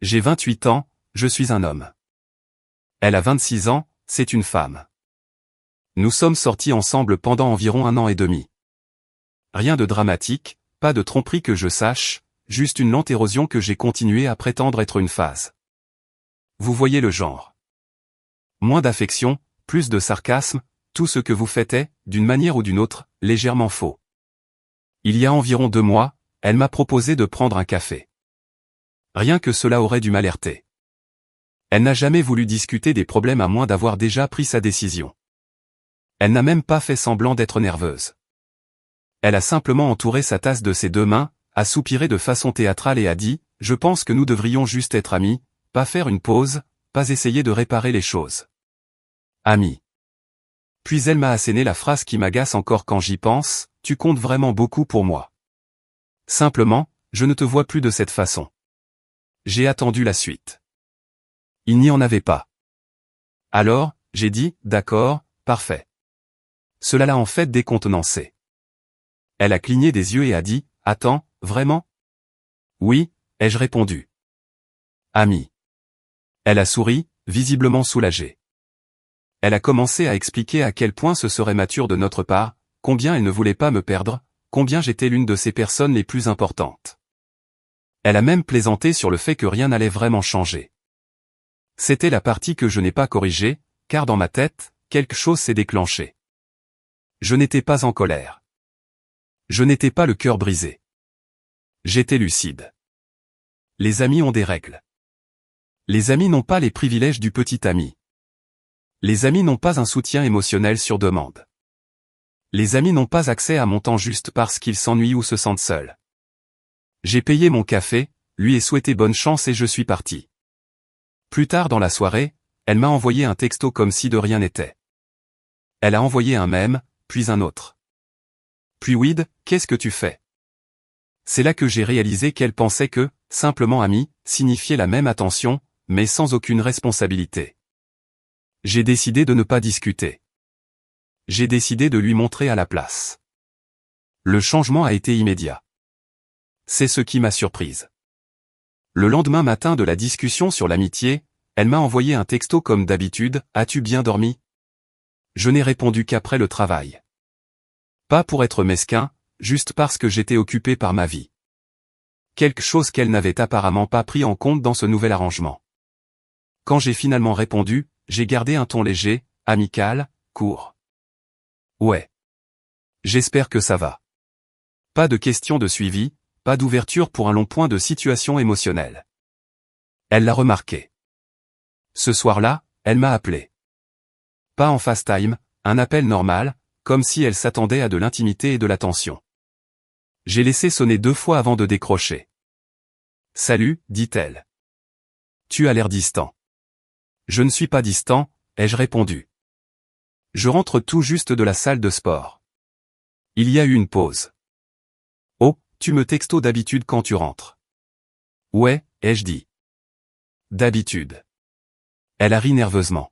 J'ai 28 ans, je suis un homme. Elle a 26 ans, c'est une femme. Nous sommes sortis ensemble pendant environ 1 an et demi. Rien de dramatique, pas de tromperie que je sache, juste une lente érosion que j'ai continué à prétendre être une phase. Vous voyez le genre. Moins d'affection, plus de sarcasme, tout ce que vous faites est, d'une manière ou d'une autre, légèrement faux. Il y a environ 2 mois, elle m'a proposé de prendre un café. Rien que cela aurait dû m'alerter. Elle n'a jamais voulu discuter des problèmes à moins d'avoir déjà pris sa décision. Elle n'a même pas fait semblant d'être nerveuse. Elle a simplement entouré sa tasse de ses 2 mains, a soupiré de façon théâtrale et a dit « Je pense que nous devrions juste être amis, pas faire une pause, pas essayer de réparer les choses. » Amis. Puis elle m'a asséné la phrase qui m'agace encore quand j'y pense, « Tu comptes vraiment beaucoup pour moi. » Simplement, je ne te vois plus de cette façon. J'ai attendu la suite. Il n'y en avait pas. Alors, j'ai dit « D'accord, parfait. » Cela l'a en fait décontenancé. Elle a cligné des yeux et a dit « Attends, vraiment ?» Oui, ai-je répondu. Ami. Elle a souri, visiblement soulagée. Elle a commencé à expliquer à quel point ce serait mature de notre part, combien elle ne voulait pas me perdre, combien j'étais l'une de ses personnes les plus importantes. Elle a même plaisanté sur le fait que rien n'allait vraiment changer. C'était la partie que je n'ai pas corrigée, car dans ma tête, quelque chose s'est déclenché. Je n'étais pas en colère. Je n'étais pas le cœur brisé. J'étais lucide. Les amis ont des règles. Les amis n'ont pas les privilèges du petit ami. Les amis n'ont pas un soutien émotionnel sur demande. Les amis n'ont pas accès à mon temps juste parce qu'ils s'ennuient ou se sentent seuls. J'ai payé mon café, lui ai souhaité bonne chance et je suis parti. Plus tard dans la soirée, elle m'a envoyé un texto comme si de rien n'était. Elle a envoyé un mème, puis un autre. Puis Weed, qu'est-ce que tu fais? C'est là que j'ai réalisé qu'elle pensait que, simplement ami, signifiait la même attention, mais sans aucune responsabilité. J'ai décidé de ne pas discuter. J'ai décidé de lui montrer à la place. Le changement a été immédiat. C'est ce qui m'a surprise. Le lendemain matin de la discussion sur l'amitié, elle m'a envoyé un texto comme d'habitude, « As-tu bien dormi ?» Je n'ai répondu qu'après le travail. Pas pour être mesquin, juste parce que j'étais occupé par ma vie. Quelque chose qu'elle n'avait apparemment pas pris en compte dans ce nouvel arrangement. Quand j'ai finalement répondu, j'ai gardé un ton léger, amical, court. Ouais. J'espère que ça va. Pas de question de suivi, pas d'ouverture pour un long point de situation émotionnelle. Elle l'a remarqué. Ce soir-là, elle m'a appelé. Pas en FaceTime, un appel normal, comme si elle s'attendait à de l'intimité et de l'attention. J'ai laissé sonner 2 fois avant de décrocher. « Salut », dit-elle. « Tu as l'air distant. » Je ne suis pas distant, ai-je répondu. Je rentre tout juste de la salle de sport. Il y a eu une pause. Oh, tu me textos d'habitude quand tu rentres. Ouais, ai-je dit. D'habitude. Elle a ri nerveusement.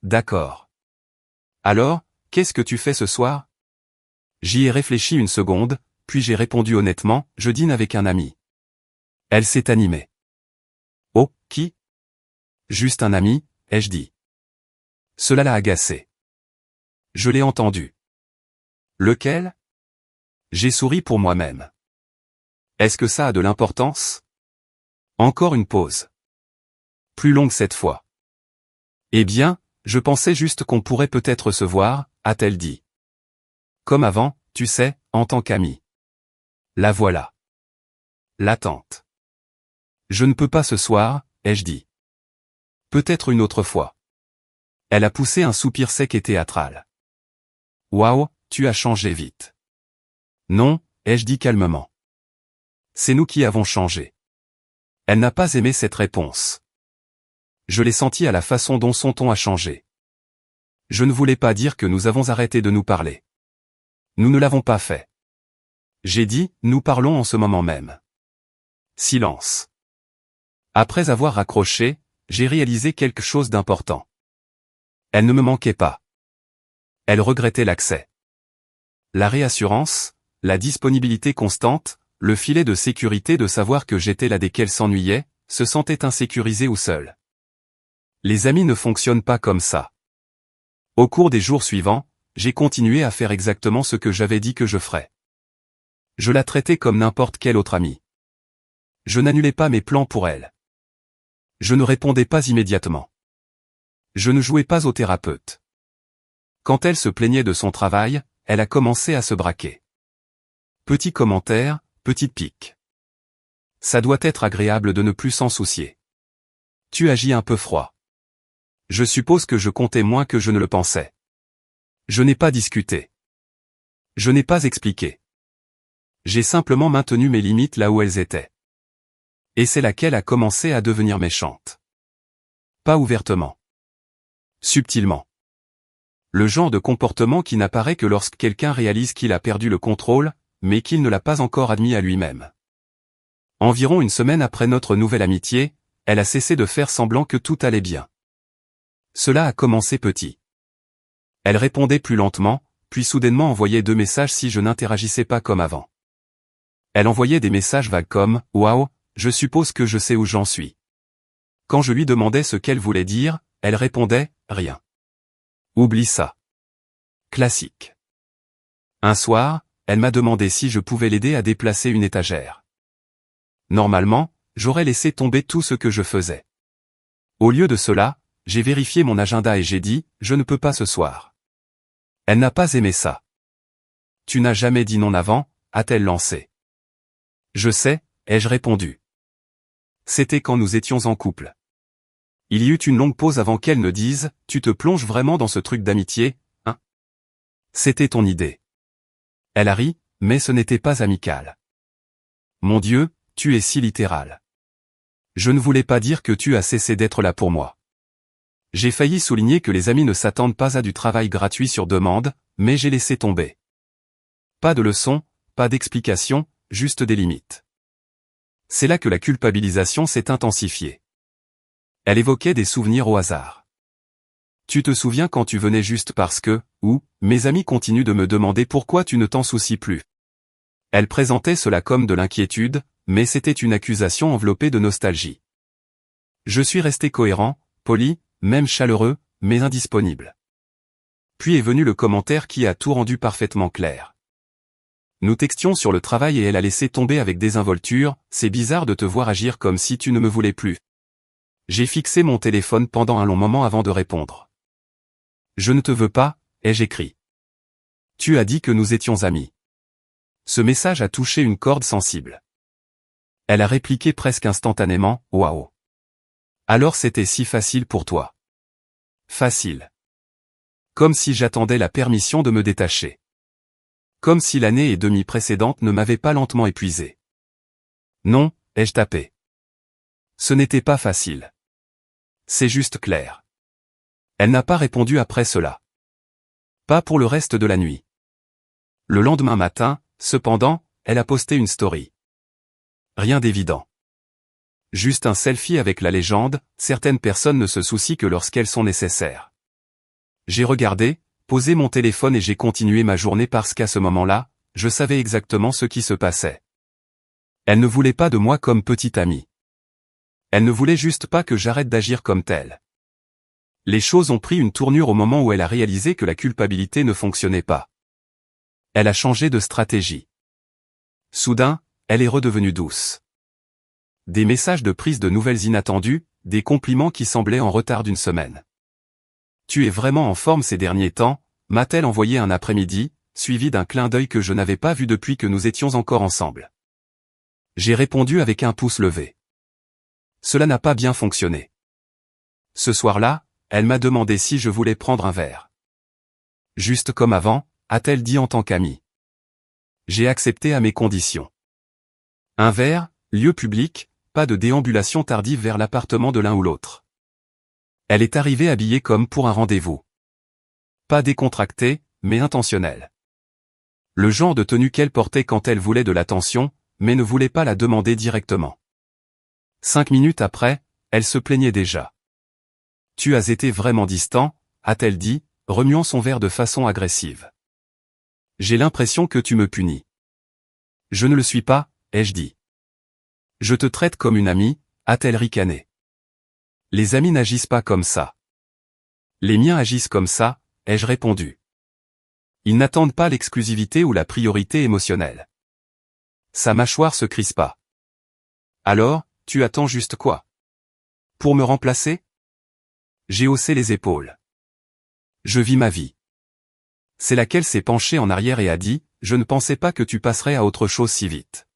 D'accord. Alors, qu'est-ce que tu fais ce soir? J'y ai réfléchi une seconde, puis j'ai répondu honnêtement, je dîne avec un ami. Elle s'est animée. Oh, qui? Juste un ami, ai-je dit. Cela l'a agacé. Je l'ai entendu. Lequel? J'ai souri pour moi-même. Est-ce que ça a de l'importance? Encore une pause. Plus longue cette fois. Eh bien, je pensais juste qu'on pourrait peut-être se voir, a-t-elle dit. Comme avant, tu sais, en tant qu'ami. La voilà. L'attente. Je ne peux pas ce soir, ai-je dit. Peut-être une autre fois. Elle a poussé un soupir sec et théâtral. Waouh, tu as changé vite. Non, ai-je dit calmement. C'est nous qui avons changé. Elle n'a pas aimé cette réponse. Je l'ai senti à la façon dont son ton a changé. Je ne voulais pas dire que nous avons arrêté de nous parler. Nous ne l'avons pas fait. J'ai dit, nous parlons en ce moment même. Silence. Après avoir raccroché, j'ai réalisé quelque chose d'important. Elle ne me manquait pas. Elle regrettait l'accès. La réassurance, la disponibilité constante, le filet de sécurité de savoir que j'étais là dès qu'elle s'ennuyait, se sentait insécurisé ou seul. Les amis ne fonctionnent pas comme ça. Au cours des jours suivants, j'ai continué à faire exactement ce que j'avais dit que je ferais. Je la traitais comme n'importe quel autre ami. Je n'annulais pas mes plans pour elle. Je ne répondais pas immédiatement. Je ne jouais pas au thérapeute. Quand elle se plaignait de son travail, elle a commencé à se braquer. Petit commentaire, petite pique. Ça doit être agréable de ne plus s'en soucier. Tu agis un peu froid. Je suppose que je comptais moins que je ne le pensais. Je n'ai pas discuté. Je n'ai pas expliqué. J'ai simplement maintenu mes limites là où elles étaient. Et c'est là qu'elle a commencé à devenir méchante. Pas ouvertement. Subtilement. Le genre de comportement qui n'apparaît que lorsque quelqu'un réalise qu'il a perdu le contrôle, mais qu'il ne l'a pas encore admis à lui-même. Environ une semaine après notre nouvelle amitié, elle a cessé de faire semblant que tout allait bien. Cela a commencé petit. Elle répondait plus lentement, puis soudainement envoyait 2 messages si je n'interagissais pas comme avant. Elle envoyait des messages vagues comme « Waouh, je suppose que je sais où j'en suis ». Quand je lui demandais ce qu'elle voulait dire, elle répondait « Rien ». Oublie ça. Classique. Un soir, elle m'a demandé si je pouvais l'aider à déplacer une étagère. Normalement, j'aurais laissé tomber tout ce que je faisais. Au lieu de cela, j'ai vérifié mon agenda et j'ai dit « Je ne peux pas ce soir ». Elle n'a pas aimé ça. « Tu n'as jamais dit non avant », a-t-elle lancé. « Je sais », ai-je répondu. C'était quand nous étions en couple. Il y eut une longue pause avant qu'elle ne dise « Tu te plonges vraiment dans ce truc d'amitié, hein ?» C'était ton idée. Elle a ri, mais ce n'était pas amical. Mon Dieu, tu es si littéral. Je ne voulais pas dire que tu as cessé d'être là pour moi. J'ai failli souligner que les amis ne s'attendent pas à du travail gratuit sur demande, mais j'ai laissé tomber. Pas de leçon, pas d'explication, juste des limites. C'est là que la culpabilisation s'est intensifiée. Elle évoquait des souvenirs au hasard. Tu te souviens quand tu venais juste parce que, ou, mes amis continuent de me demander pourquoi tu ne t'en soucies plus. Elle présentait cela comme de l'inquiétude, mais c'était une accusation enveloppée de nostalgie. Je suis resté cohérent, poli, même chaleureux, mais indisponible. Puis est venu le commentaire qui a tout rendu parfaitement clair. Nous textions sur le travail et elle a laissé tomber avec désinvolture, c'est bizarre de te voir agir comme si tu ne me voulais plus. J'ai fixé mon téléphone pendant un long moment avant de répondre. Je ne te veux pas, ai-je écrit. Tu as dit que nous étions amis. Ce message a touché une corde sensible. Elle a répliqué presque instantanément, waouh. Alors c'était si facile pour toi. Facile. Comme si j'attendais la permission de me détacher. Comme si l'année et demie précédente ne m'avait pas lentement épuisé. Non, ai-je tapé. Ce n'était pas facile. C'est juste clair. Elle n'a pas répondu après cela. Pas pour le reste de la nuit. Le lendemain matin, cependant, elle a posté une story. Rien d'évident. Juste un selfie avec la légende, certaines personnes ne se soucient que lorsqu'elles sont nécessaires. J'ai regardé, posé mon téléphone et j'ai continué ma journée parce qu'à ce moment-là, je savais exactement ce qui se passait. Elle ne voulait pas de moi comme petite amie. Elle ne voulait juste pas que j'arrête d'agir comme tel. Les choses ont pris une tournure au moment où elle a réalisé que la culpabilité ne fonctionnait pas. Elle a changé de stratégie. Soudain, elle est redevenue douce. Des messages de prise de nouvelles inattendues, des compliments qui semblaient en retard d'une semaine. Tu es vraiment en forme ces derniers temps, m'a-t-elle envoyé un après-midi, suivi d'un clin d'œil que je n'avais pas vu depuis que nous étions encore ensemble. J'ai répondu avec un pouce levé. Cela n'a pas bien fonctionné. Ce soir-là, elle m'a demandé si je voulais prendre un verre. Juste comme avant, a-t-elle dit en tant qu'amie. J'ai accepté à mes conditions. Un verre, lieu public, pas de déambulation tardive vers l'appartement de l'un ou l'autre. Elle est arrivée habillée comme pour un rendez-vous. Pas décontractée, mais intentionnelle. Le genre de tenue qu'elle portait quand elle voulait de l'attention, mais ne voulait pas la demander directement. 5 minutes après, elle se plaignait déjà. Tu as été vraiment distant, a-t-elle dit, remuant son verre de façon agressive. J'ai l'impression que tu me punis. Je ne le suis pas, ai-je dit. Je te traite comme une amie, a-t-elle ricané. Les amis n'agissent pas comme ça. Les miens agissent comme ça, ai-je répondu. Ils n'attendent pas l'exclusivité ou la priorité émotionnelle. Sa mâchoire se crispa. Alors, tu attends juste quoi? Pour me remplacer? J'ai haussé les épaules. Je vis ma vie. C'est laquelle s'est penchée en arrière et a dit, je ne pensais pas que tu passerais à autre chose si vite.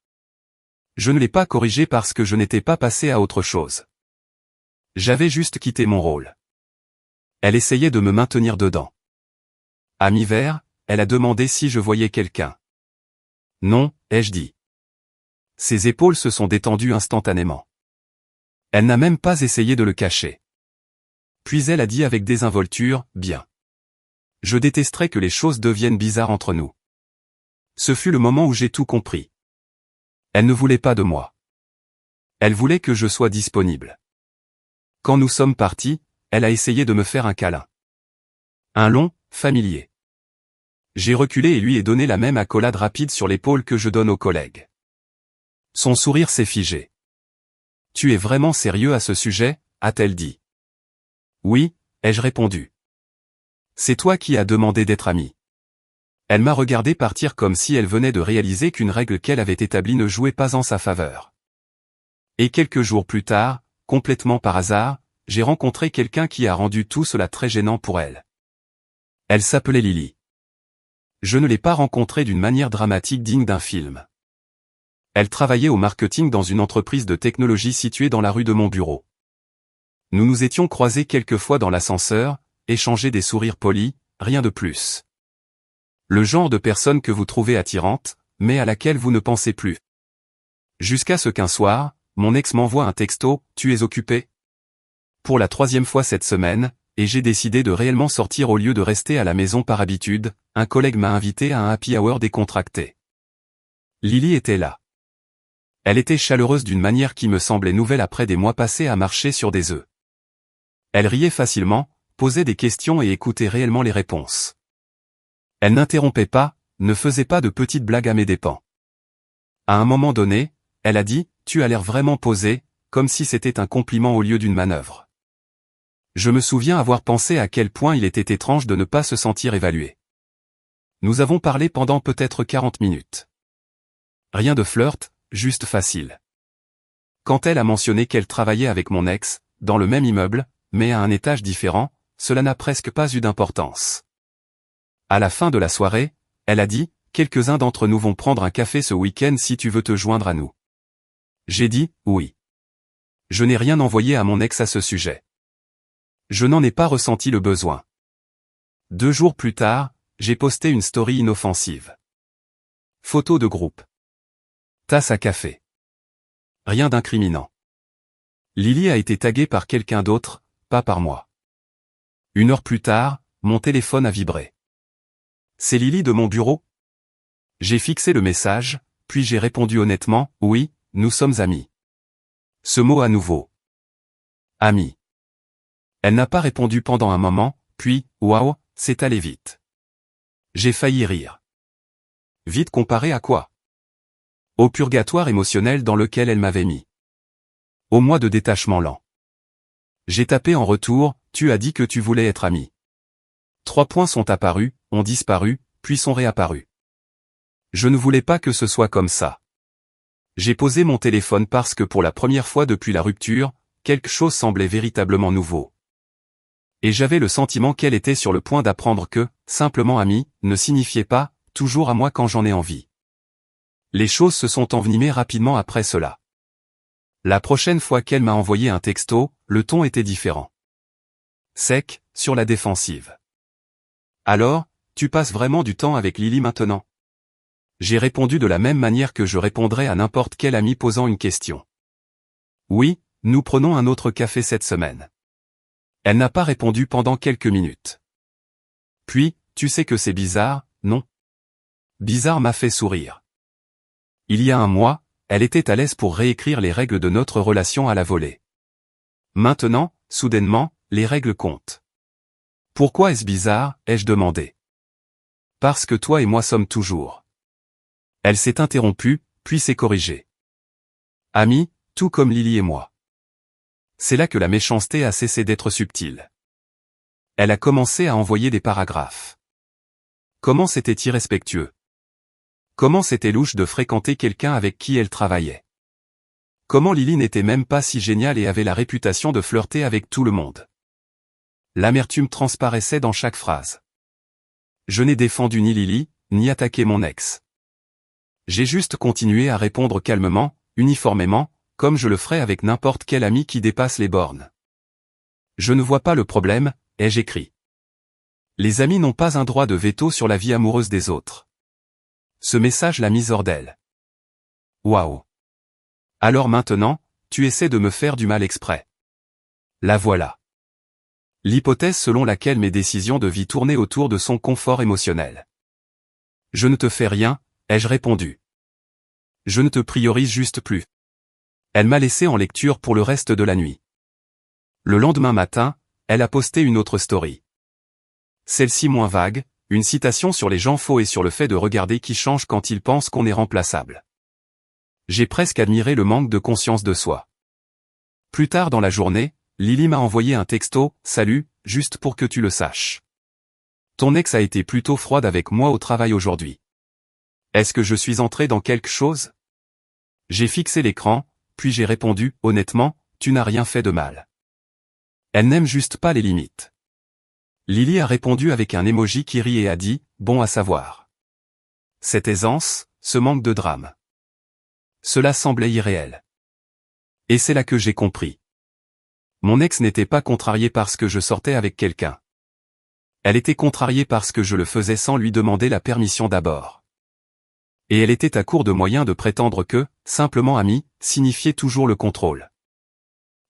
Je ne l'ai pas corrigé parce que je n'étais pas passé à autre chose. J'avais juste quitté mon rôle. Elle essayait de me maintenir dedans. À mi-vers, elle a demandé si je voyais quelqu'un. Non, ai-je dit. Ses épaules se sont détendues instantanément. Elle n'a même pas essayé de le cacher. Puis elle a dit avec désinvolture, bien. Je détesterais que les choses deviennent bizarres entre nous. Ce fut le moment où j'ai tout compris. Elle ne voulait pas de moi. Elle voulait que je sois disponible. Quand nous sommes partis, elle a essayé de me faire un câlin. Un long, familier. J'ai reculé et lui ai donné la même accolade rapide sur l'épaule que je donne aux collègues. Son sourire s'est figé. Tu es vraiment sérieux à ce sujet, a-t-elle dit. Oui, ai-je répondu. C'est toi qui as demandé d'être amie. Elle m'a regardé partir comme si elle venait de réaliser qu'une règle qu'elle avait établie ne jouait pas en sa faveur. Et quelques jours plus tard, complètement par hasard, j'ai rencontré quelqu'un qui a rendu tout cela très gênant pour elle. Elle s'appelait Lily. Je ne l'ai pas rencontrée d'une manière dramatique digne d'un film. Elle travaillait au marketing dans une entreprise de technologie située dans la rue de mon bureau. Nous nous étions croisés quelques fois dans l'ascenseur, échangé des sourires polis, rien de plus. Le genre de personne que vous trouvez attirante, mais à laquelle vous ne pensez plus. Jusqu'à ce qu'un soir, mon ex m'envoie un texto, « Tu es occupé ?» Pour la 3e fois cette semaine, et j'ai décidé de réellement sortir au lieu de rester à la maison par habitude, un collègue m'a invité à un happy hour décontracté. Lily était là. Elle était chaleureuse d'une manière qui me semblait nouvelle après des mois passés à marcher sur des œufs. Elle riait facilement, posait des questions et écoutait réellement les réponses. Elle n'interrompait pas, ne faisait pas de petites blagues à mes dépens. À un moment donné, elle a dit, « Tu as l'air vraiment posé », comme si c'était un compliment au lieu d'une manœuvre. Je me souviens avoir pensé à quel point il était étrange de ne pas se sentir évalué. Nous avons parlé pendant peut-être 40 minutes. Rien de flirt, juste facile. Quand elle a mentionné qu'elle travaillait avec mon ex, dans le même immeuble, mais à un étage différent, cela n'a presque pas eu d'importance. À la fin de la soirée, elle a dit, « Quelques-uns d'entre nous vont prendre un café ce week-end si tu veux te joindre à nous. » J'ai dit, oui. Je n'ai rien envoyé à mon ex à ce sujet. Je n'en ai pas ressenti le besoin. 2 jours plus tard, j'ai posté une story inoffensive. Photo de groupe. Tasse à café. Rien d'incriminant. Lily a été taguée par quelqu'un d'autre, pas par moi. 1 heure plus tard, mon téléphone a vibré. C'est Lily de mon bureau? J'ai fixé le message, puis j'ai répondu honnêtement, oui, nous sommes amis. Ce mot à nouveau. Amis. Elle n'a pas répondu pendant un moment, puis, waouh, c'est allé vite. J'ai failli rire. Vite comparé à quoi? Au purgatoire émotionnel dans lequel elle m'avait mis. Au mois de détachement lent. J'ai tapé en retour, tu as dit que tu voulais être ami. 3 points sont apparus, ont disparu, puis sont réapparus. Je ne voulais pas que ce soit comme ça. J'ai posé mon téléphone parce que pour la première fois depuis la rupture, quelque chose semblait véritablement nouveau. Et j'avais le sentiment qu'elle était sur le point d'apprendre que, simplement ami, ne signifiait pas, toujours à moi quand j'en ai envie. Les choses se sont envenimées rapidement après cela. La prochaine fois qu'elle m'a envoyé un texto, le ton était différent. Sec, sur la défensive. Alors, tu passes vraiment du temps avec Lily maintenant? J'ai répondu de la même manière que je répondrais à n'importe quel ami posant une question. Oui, nous prenons un autre café cette semaine. Elle n'a pas répondu pendant quelques minutes. Puis, tu sais que c'est bizarre, non? Bizarre m'a fait sourire. Il y a un mois, elle était à l'aise pour réécrire les règles de notre relation à la volée. Maintenant, soudainement, les règles comptent. Pourquoi est-ce bizarre, ai-je demandé. Parce que toi et moi sommes toujours. Elle s'est interrompue, puis s'est corrigée. Amis, tout comme Lily et moi. C'est là que la méchanceté a cessé d'être subtile. Elle a commencé à envoyer des paragraphes. Comment c'était irrespectueux. Comment c'était louche de fréquenter quelqu'un avec qui elle travaillait. Comment Lily n'était même pas si géniale et avait la réputation de flirter avec tout le monde. L'amertume transparaissait dans chaque phrase. Je n'ai défendu ni Lily, ni attaqué mon ex. J'ai juste continué à répondre calmement, uniformément, comme je le ferais avec n'importe quel ami qui dépasse les bornes. Je ne vois pas le problème, ai-je écrit. Les amis n'ont pas un droit de veto sur la vie amoureuse des autres. Ce message l'a mise hors d'elle. Waouh. Alors maintenant, tu essaies de me faire du mal exprès. La voilà. L'hypothèse selon laquelle mes décisions de vie tournaient autour de son confort émotionnel. Je ne te fais rien, ai-je répondu. Je ne te priorise juste plus. Elle m'a laissé en lecture pour le reste de la nuit. Le lendemain matin, elle a posté une autre story. Celle-ci moins vague, une citation sur les gens faux et sur le fait de regarder qui change quand ils pensent qu'on est remplaçable. J'ai presque admiré le manque de conscience de soi. Plus tard dans la journée, Lily m'a envoyé un texto, « Salut, juste pour que tu le saches. Ton ex a été plutôt froide avec moi au travail aujourd'hui. Est-ce que je suis entré dans quelque chose ?» J'ai fixé l'écran, puis j'ai répondu, « Honnêtement, tu n'as rien fait de mal. » Elle n'aime juste pas les limites. Lily a répondu avec un emoji qui rit et a dit, « Bon à savoir. » Cette aisance, ce manque de drame. Cela semblait irréel. Et c'est là que j'ai compris. Mon ex n'était pas contrariée parce que je sortais avec quelqu'un. Elle était contrariée parce que je le faisais sans lui demander la permission d'abord. Et elle était à court de moyens de prétendre que, simplement ami, signifiait toujours le contrôle.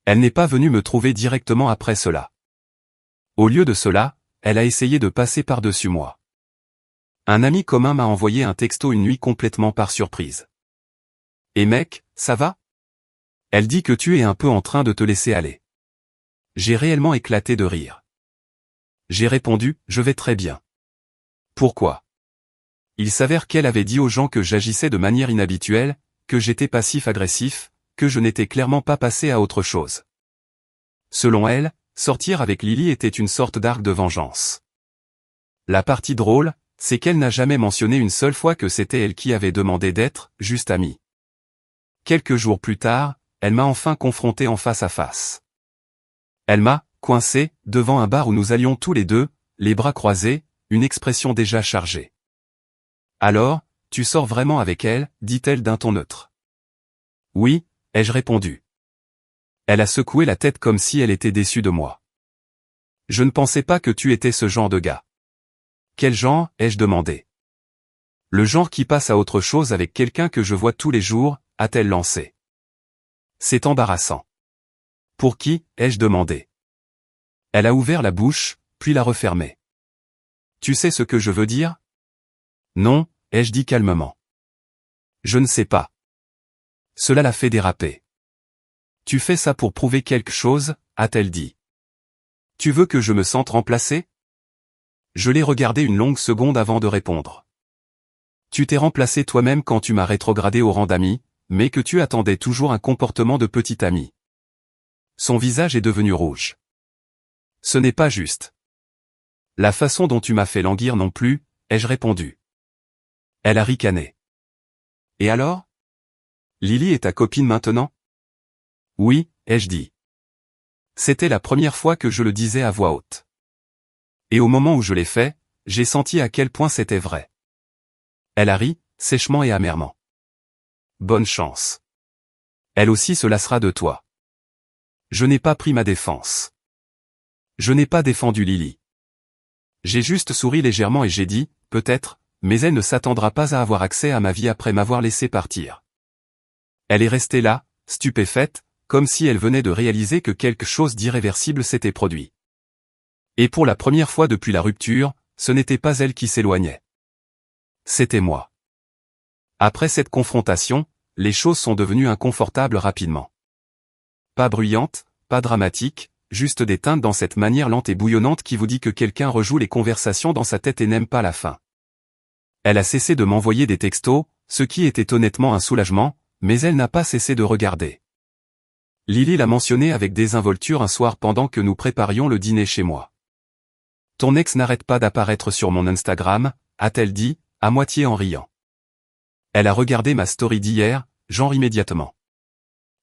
Elle n'est pas venue me trouver directement après cela. Au lieu de cela, elle a essayé de passer par-dessus moi. Un ami commun m'a envoyé un texto une nuit complètement par surprise. « Et mec, ça va ? Elle dit que tu es un peu en train de te laisser aller. » J'ai réellement éclaté de rire. J'ai répondu, « Je vais très bien. » Pourquoi ? Il s'avère qu'elle avait dit aux gens que j'agissais de manière inhabituelle, que j'étais passif-agressif, que je n'étais clairement pas passé à autre chose. Selon elle, sortir avec Lily était une sorte d'arc de vengeance. La partie drôle, c'est qu'elle n'a jamais mentionné une seule fois que c'était elle qui avait demandé d'être juste amie. Quelques jours plus tard, elle m'a enfin confronté en face à face. Elle m'a coincé devant un bar où nous allions tous les deux, les bras croisés, une expression déjà chargée. « Alors, tu sors vraiment avec elle ?» dit-elle d'un ton neutre. « Oui », ai-je répondu. Elle a secoué la tête comme si elle était déçue de moi. « Je ne pensais pas que tu étais ce genre de gars. »« Quel genre ?» ai-je demandé. « Le genre qui passe à autre chose avec quelqu'un que je vois tous les jours », a-t-elle lancé. C'est embarrassant. « Pour qui ?» ai-je demandé. Elle a ouvert la bouche, puis l'a refermée. « Tu sais ce que je veux dire ? » Non, ai-je dit calmement. Je ne sais pas. Cela l'a fait déraper. Tu fais ça pour prouver quelque chose, a-t-elle dit. Tu veux que je me sente remplacé ? Je l'ai regardé une longue seconde avant de répondre. Tu t'es remplacé toi-même quand tu m'as rétrogradé au rang d'ami, mais que tu attendais toujours un comportement de petit ami. Son visage est devenu rouge. Ce n'est pas juste. La façon dont tu m'as fait languir non plus, ai-je répondu. Elle a ricané. Et alors ? Lily est ta copine maintenant ? Oui, ai-je dit. C'était la première fois que je le disais à voix haute. Et au moment où je l'ai fait, j'ai senti à quel point c'était vrai. Elle a ri, sèchement et amèrement. Bonne chance. Elle aussi se lassera de toi. Je n'ai pas pris ma défense. Je n'ai pas défendu Lily. J'ai juste souri légèrement et j'ai dit, peut-être, mais elle ne s'attendra pas à avoir accès à ma vie après m'avoir laissé partir. Elle est restée là, stupéfaite, comme si elle venait de réaliser que quelque chose d'irréversible s'était produit. Et pour la première fois depuis la rupture, ce n'était pas elle qui s'éloignait. C'était moi. Après cette confrontation, les choses sont devenues inconfortables rapidement. Pas bruyantes, pas dramatiques, juste des teintes dans cette manière lente et bouillonnante qui vous dit que quelqu'un rejoue les conversations dans sa tête et n'aime pas la fin. Elle a cessé de m'envoyer des textos, ce qui était honnêtement un soulagement, mais elle n'a pas cessé de regarder. Lily l'a mentionné avec désinvolture un soir pendant que nous préparions le dîner chez moi. Ton ex n'arrête pas d'apparaître sur mon Instagram, a-t-elle dit, à moitié en riant. Elle a regardé ma story d'hier, genre immédiatement.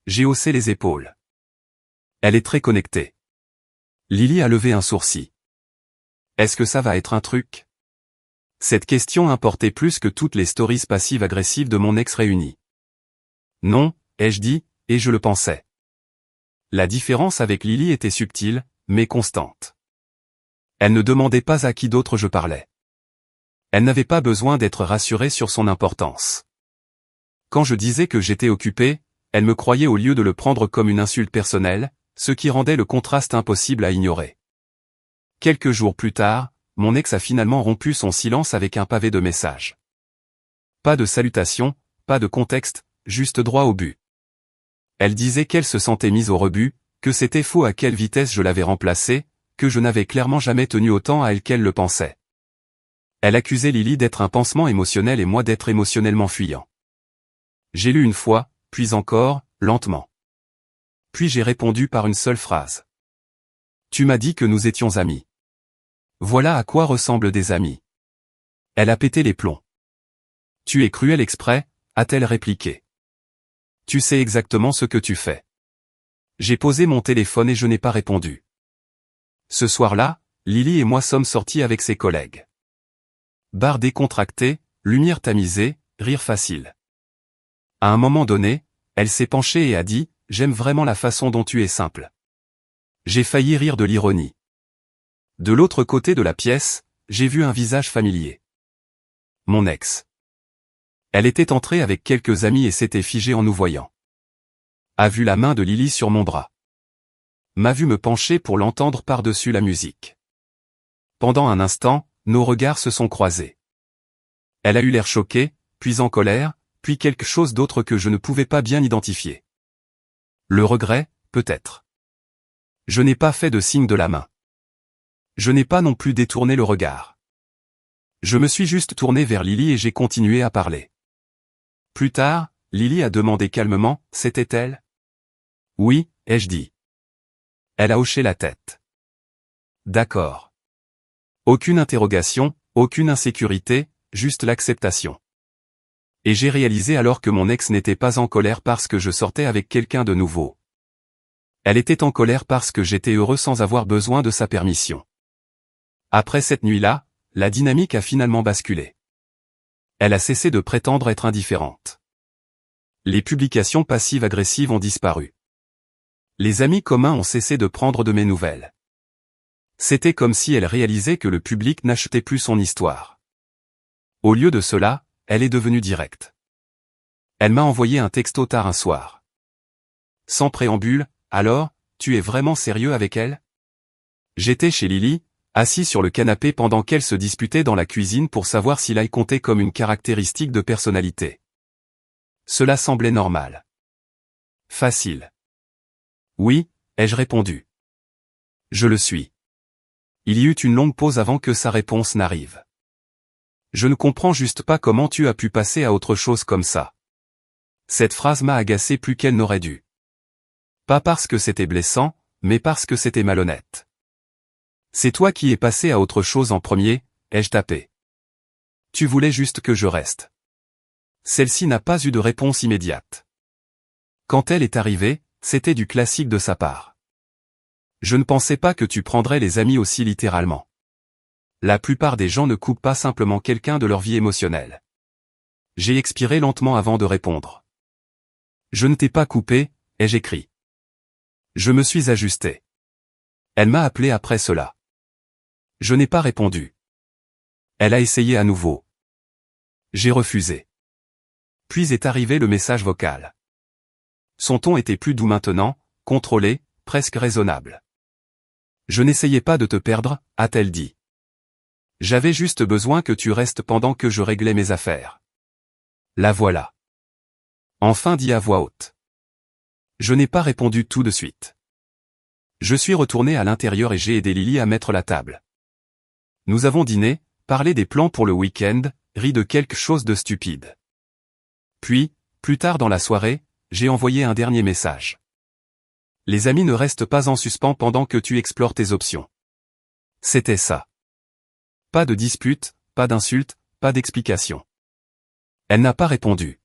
J'ai haussé les épaules. Elle est très connectée. Lily a levé un sourcil. Est-ce que ça va être un truc? Cette question importait plus que toutes les stories passives-agressives de mon ex réunies. Non, ai-je dit, et je le pensais. La différence avec Lily était subtile, mais constante. Elle ne demandait pas à qui d'autre je parlais. Elle n'avait pas besoin d'être rassurée sur son importance. Quand je disais que j'étais occupé, elle me croyait au lieu de le prendre comme une insulte personnelle, ce qui rendait le contraste impossible à ignorer. Quelques jours plus tard, mon ex a finalement rompu son silence avec un pavé de messages. Pas de salutation, pas de contexte, juste droit au but. Elle disait qu'elle se sentait mise au rebut, que c'était faux à quelle vitesse je l'avais remplacée, que je n'avais clairement jamais tenu autant à elle qu'elle le pensait. Elle accusait Lily d'être un pansement émotionnel et moi d'être émotionnellement fuyant. J'ai lu une fois, puis encore, lentement. Puis j'ai répondu par une seule phrase. Tu m'as dit que nous étions amis. Voilà à quoi ressemblent des amis. Elle a pété les plombs. Tu es cruel exprès, a-t-elle répliqué. Tu sais exactement ce que tu fais. J'ai posé mon téléphone et je n'ai pas répondu. Ce soir-là, Lily et moi sommes sortis avec ses collègues. Bar décontracté, lumière tamisée, rire facile. À un moment donné, elle s'est penchée et a dit « J'aime vraiment la façon dont tu es simple ». J'ai failli rire de l'ironie. De l'autre côté de la pièce, j'ai vu un visage familier. Mon ex. Elle était entrée avec quelques amis et s'était figée en nous voyant. A vu la main de Lily sur mon bras. M'a vu me pencher pour l'entendre par-dessus la musique. Pendant un instant, nos regards se sont croisés. Elle a eu l'air choquée, puis en colère, puis quelque chose d'autre que je ne pouvais pas bien identifier. Le regret, peut-être. Je n'ai pas fait de signe de la main. Je n'ai pas non plus détourné le regard. Je me suis juste tourné vers Lily et j'ai continué à parler. Plus tard, Lily a demandé calmement, c'était elle? Oui, ai-je dit. Elle a hoché la tête. D'accord. Aucune interrogation, aucune insécurité, juste l'acceptation. Et j'ai réalisé alors que mon ex n'était pas en colère parce que je sortais avec quelqu'un de nouveau. Elle était en colère parce que j'étais heureux sans avoir besoin de sa permission. Après cette nuit-là, la dynamique a finalement basculé. Elle a cessé de prétendre être indifférente. Les publications passives-agressives ont disparu. Les amis communs ont cessé de prendre de mes nouvelles. C'était comme si elle réalisait que le public n'achetait plus son histoire. Au lieu de cela, elle est devenue directe. Elle m'a envoyé un texto tard un soir. Sans préambule, alors, tu es vraiment sérieux avec elle? J'étais chez Lily, assis sur le canapé pendant qu'elle se disputait dans la cuisine pour savoir si l'ail comptait comme une caractéristique de personnalité. Cela semblait normal. Facile. Oui, ai-je répondu. Je le suis. Il y eut une longue pause avant que sa réponse n'arrive. Je ne comprends juste pas comment tu as pu passer à autre chose comme ça. Cette phrase m'a agacé plus qu'elle n'aurait dû. Pas parce que c'était blessant, mais parce que c'était malhonnête. C'est toi qui es passé à autre chose en premier, ai-je tapé. Tu voulais juste que je reste. Celle-ci n'a pas eu de réponse immédiate. Quand elle est arrivée, c'était du classique de sa part. Je ne pensais pas que tu prendrais les amis aussi littéralement. La plupart des gens ne coupent pas simplement quelqu'un de leur vie émotionnelle. J'ai expiré lentement avant de répondre. Je ne t'ai pas coupé, ai-je écrit. Je me suis ajusté. Elle m'a appelé après cela. Je n'ai pas répondu. Elle a essayé à nouveau. J'ai refusé. Puis est arrivé le message vocal. Son ton était plus doux maintenant, contrôlé, presque raisonnable. Je n'essayais pas de te perdre, a-t-elle dit. J'avais juste besoin que tu restes pendant que je réglais mes affaires. La voilà. Enfin dit à voix haute. Je n'ai pas répondu tout de suite. Je suis retourné à l'intérieur et j'ai aidé Lily à mettre la table. Nous avons dîné, parlé des plans pour le week-end, ri de quelque chose de stupide. Puis, plus tard dans la soirée, j'ai envoyé un dernier message. Les amis ne restent pas en suspens pendant que tu explores tes options. C'était ça. Pas de dispute, pas d'insulte, pas d'explication. Elle n'a pas répondu.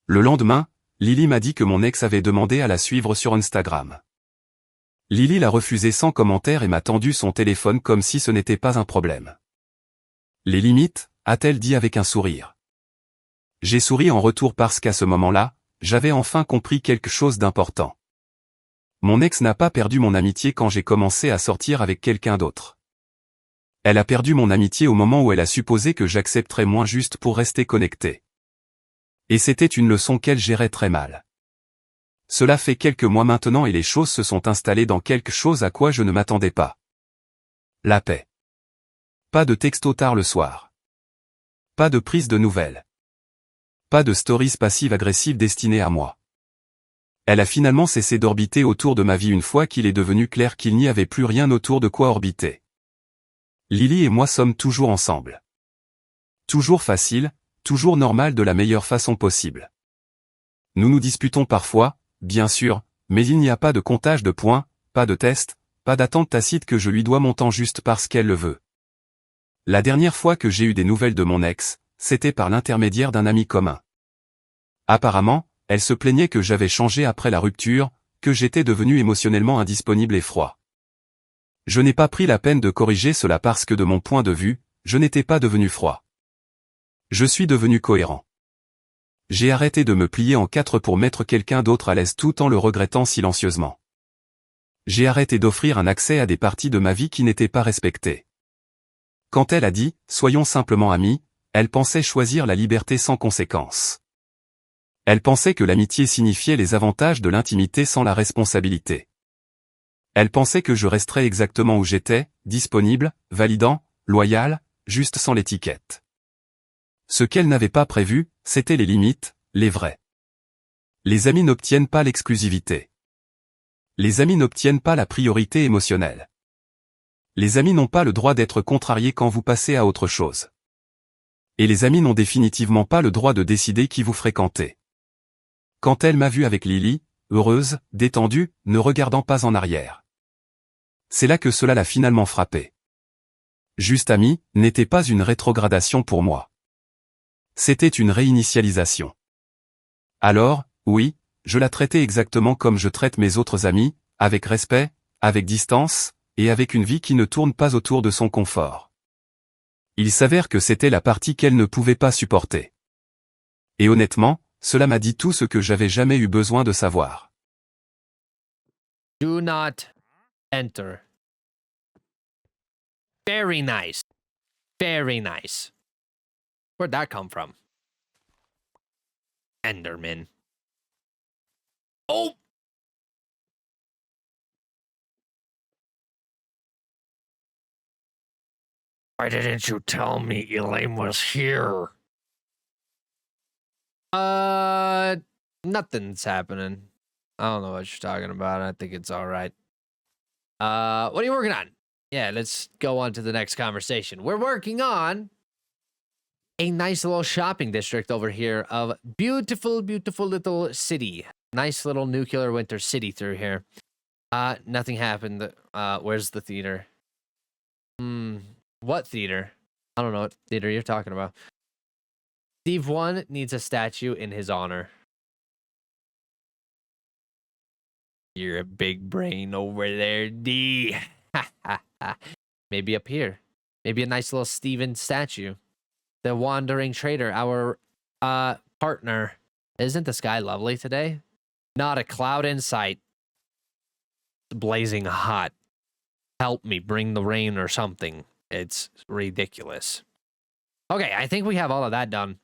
Le lendemain, Lily m'a dit que mon ex avait demandé à la suivre sur Instagram. Lily l'a refusé sans commentaire et m'a tendu son téléphone comme si ce n'était pas un problème. Les limites, a-t-elle dit avec un sourire. J'ai souri en retour parce qu'à ce moment-là, j'avais enfin compris quelque chose d'important. Mon ex n'a pas perdu mon amitié quand j'ai commencé à sortir avec quelqu'un d'autre. Elle a perdu mon amitié au moment où elle a supposé que j'accepterais moins juste pour rester connecté. Et c'était une leçon qu'elle gérait très mal. Cela fait quelques mois maintenant et les choses se sont installées dans quelque chose à quoi je ne m'attendais pas. La paix. Pas de texto tard le soir. Pas de prise de nouvelles. Pas de stories passives-agressives destinées à moi. Elle a finalement cessé d'orbiter autour de ma vie une fois qu'il est devenu clair qu'il n'y avait plus rien autour de quoi orbiter. Lily et moi sommes toujours ensemble. Toujours facile, toujours normal de la meilleure façon possible. Nous nous disputons parfois, bien sûr, mais il n'y a pas de comptage de points, pas de test, pas d'attente tacite que je lui dois mon temps juste parce qu'elle le veut. La dernière fois que j'ai eu des nouvelles de mon ex, c'était par l'intermédiaire d'un ami commun. Apparemment, elle se plaignait que j'avais changé après la rupture, que j'étais devenu émotionnellement indisponible et froid. Je n'ai pas pris la peine de corriger cela parce que de mon point de vue, je n'étais pas devenu froid. Je suis devenu cohérent. J'ai arrêté de me plier en quatre pour mettre quelqu'un d'autre à l'aise tout en le regrettant silencieusement. J'ai arrêté d'offrir un accès à des parties de ma vie qui n'étaient pas respectées. Quand elle a dit « soyons simplement amis », elle pensait choisir la liberté sans conséquence. Elle pensait que l'amitié signifiait les avantages de l'intimité sans la responsabilité. Elle pensait que je resterais exactement où j'étais, disponible, validant, loyal, juste sans l'étiquette. Ce qu'elle n'avait pas prévu, c'était les limites, les vraies. Les amis n'obtiennent pas l'exclusivité. Les amis n'obtiennent pas la priorité émotionnelle. Les amis n'ont pas le droit d'être contrariés quand vous passez à autre chose. Et les amis n'ont définitivement pas le droit de décider qui vous fréquentez. Quand elle m'a vu avec Lily, heureuse, détendue, ne regardant pas en arrière. C'est là que cela l'a finalement frappé. Juste ami, n'était pas une rétrogradation pour moi. C'était une réinitialisation. Alors, oui, je la traitais exactement comme je traite mes autres amis, avec respect, avec distance, et avec une vie qui ne tourne pas autour de son confort. Il s'avère que c'était la partie qu'elle ne pouvait pas supporter. Et honnêtement, cela m'a dit tout ce que j'avais jamais eu besoin de savoir. Do not enter. Very nice. Very nice. Where'd that come from? Enderman. Oh! Why didn't you tell me Elaine was here? Nothing's happening. I don't know what you're talking about. I think it's all right. What are you working on? Yeah, let's go on to the next conversation. We're working on a nice little shopping district over here of beautiful, beautiful little city. Nice little nuclear winter city through here. Nothing happened. Where's the theater? What theater? I don't know what theater you're talking about. Steve 1 needs a statue in his honor. You're a big brain over there, D. Maybe up here. Maybe a nice little Steven statue. The wandering trader, our partner. Isn't the sky lovely today? Not a cloud in sight. It's blazing hot. Help me bring the rain or something. It's ridiculous. Okay, I think we have all of that done.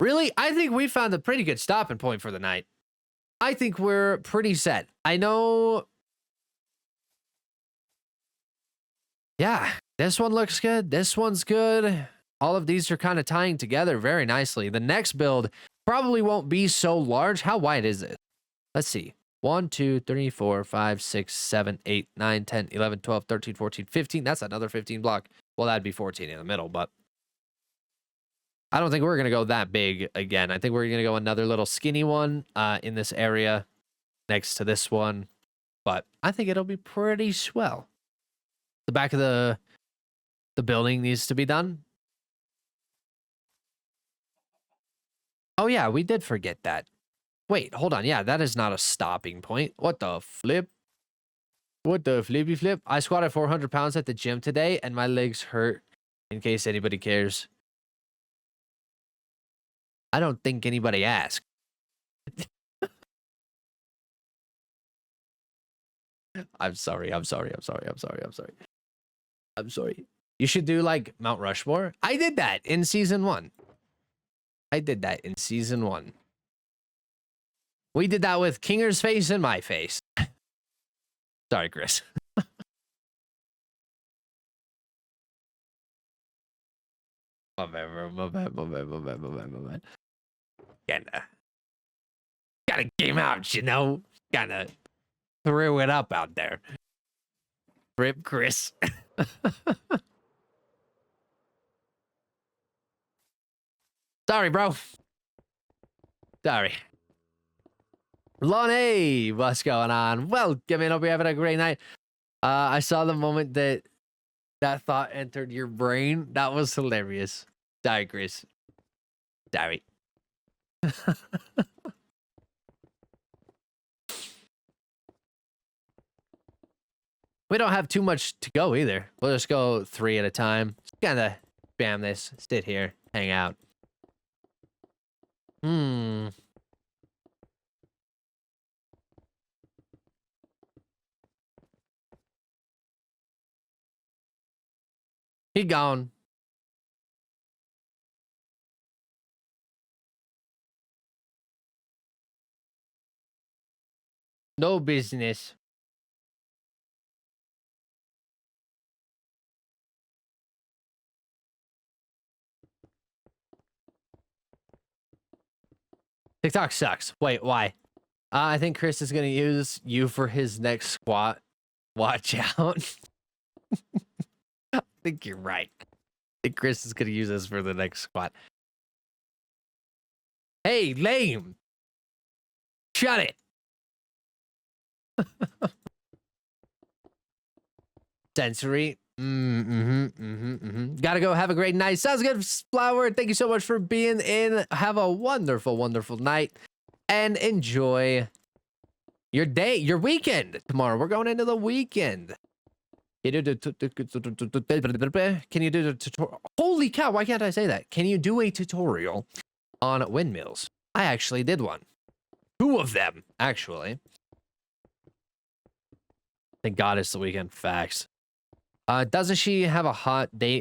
Really, I think we found a pretty good stopping point for the night. I think we're pretty set. I know... Yeah, this one looks good. This one's good. All of these are kind of tying together very nicely. The next build probably won't be so large. How wide is it? Let's see. 1, 2, 3, 4, 5, 6, 7, 8, 9, 10, 11, 12, 13, 14, 15. That's another 15 block. Well, that'd be 14 in the middle, but I don't think we're going to go that big again. I think we're going to go another little skinny one in this area next to this one. but I think it'll be pretty swell. The back of the building needs to be done. Oh yeah, we did forget that. Wait, hold on. Yeah, that is not a stopping point. What the flip? What the flippy flip? I squatted 400 pounds at the gym today and my legs hurt, in case anybody cares. I don't think anybody asked. I'm sorry. I'm sorry. You should do like Mount Rushmore. I did that in season 1. We did that with Kinger's face and my face. Sorry, Chris. My bad. Gotta game out, you know? Gotta throw it up out there. Rip Chris. Sorry, bro. Sorry. Lonnie, what's going on? Welcome in. Hope you're having a great night. I saw the moment that thought entered your brain. That was hilarious. Sorry, Chris. Sorry. We don't have too much to go either. We'll just go 3 at a time. Just kinda spam this. Sit here. Hang out. He gone. No business. TikTok sucks. Wait, why? I think Chris is gonna use you for his next squat. Watch out. I think you're right. I think Chris is gonna use us for the next squat. Hey, lame. Shut it. Sensory. Gotta go. Have a great night. Sounds good, Flower. Thank you so much for being in. Have a wonderful, wonderful night. And enjoy your day, your weekend. Tomorrow, we're going into the weekend. Can you do the tutorial? Holy cow, why can't I say that? Can you do a tutorial on windmills? I actually did one. 2 of them, actually. Thank God it's the weekend. Facts. Doesn't she have a hot date